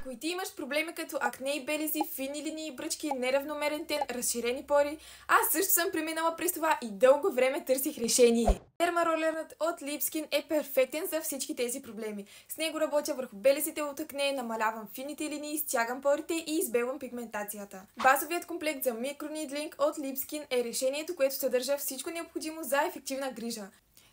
Ако и ти имаш проблеми като акне и белези, фини линии и бръчки, неравномерен тен, разширени пори, аз също съм преминала през това и дълго време търсих решение. Дермаролерът от Lipskin е перфектен за всички тези проблеми. С него работя върху белезите от акне, намалявам фините линии, стягам порите и избелвам пигментацията. Базовият комплект за микронидлинг от Lipskin е решението, което съдържа всичко необходимо за ефективна грижа.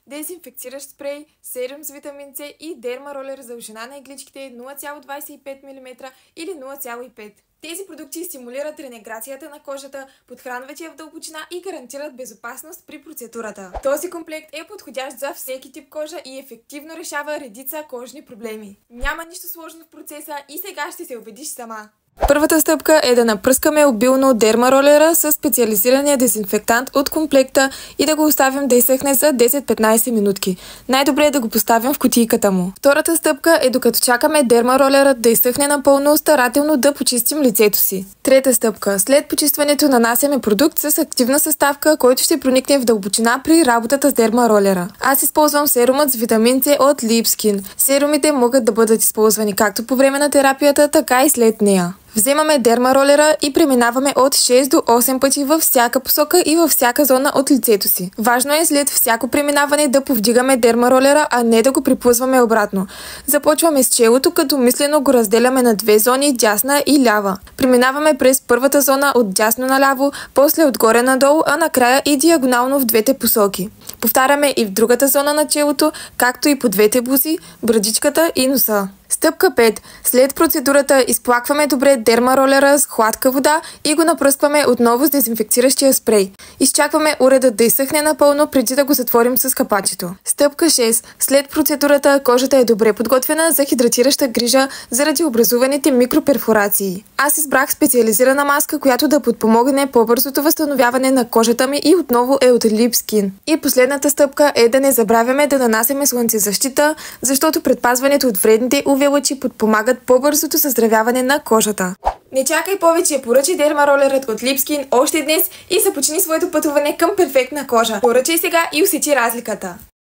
Дезинфекциращ спрей, серум с витамин С и дермаролер за дължина на игличките 0,25 мм или 0,5. Тези продукти стимулират ренеграцията на кожата, подхранват я в дълбочина и гарантират безопасност при процедурата. Този комплект е подходящ за всеки тип кожа и ефективно решава редица кожни проблеми. Няма нищо сложно в процеса и сега ще се убедиш сама. Първата стъпка е да напръскаме обилно дермаролера с специализирания дезинфектант от комплекта и да го оставим да изсъхне за 10-15 минутки. Най-добре е да го поставим в кутийката му. Втората стъпка е докато чакаме дермаролерът да изсъхне напълно, старателно да почистим лицето си. Трета стъпка. След почистването нанасяме продукт с активна съставка, който ще проникне в дълбочина при работата с дермаролера. Аз използвам серумът с витамин С от Lipskin. Серумите могат да бъдат използвани както по време на терапията, така и след нея. Вземаме дермаролера и преминаваме от 6 до 8 пъти във всяка посока и във всяка зона от лицето си. Важно е след всяко преминаване да повдигаме дермаролера, а не да го приплъзваме обратно. Започваме с челото, като мислено го разделяме на две зони, дясна и лява. Преминаваме през първата зона от дясно наляво, после отгоре надолу, а накрая и диагонално в двете посоки. Повтаряме и в другата зона на челото, както и по двете бузи, брадичката и носа. Стъпка 5. След процедурата изплакваме добре дермаролера с хладка вода и го напръскваме отново с дезинфекциращия спрей. Изчакваме уредът да изсъхне напълно преди да го затворим с капачето. Стъпка 6. След процедурата кожата е добре подготвена за хидратираща грижа заради образуваните микроперфорации. Аз избрах специализирана маска, която да подпомогне по-бързото възстановяване на кожата ми и отново е от Lipskin. И последната стъпка е да не забравяме да нанасяме слънцезащита, защото предпазването от вредните UV лъчи подпомагат по-бързото създравяване на кожата. Не чакай повече, поръчай дермаролерът от Lipskin още днес и започни своето пътуване към перфектна кожа. Поръчай сега и усети разликата!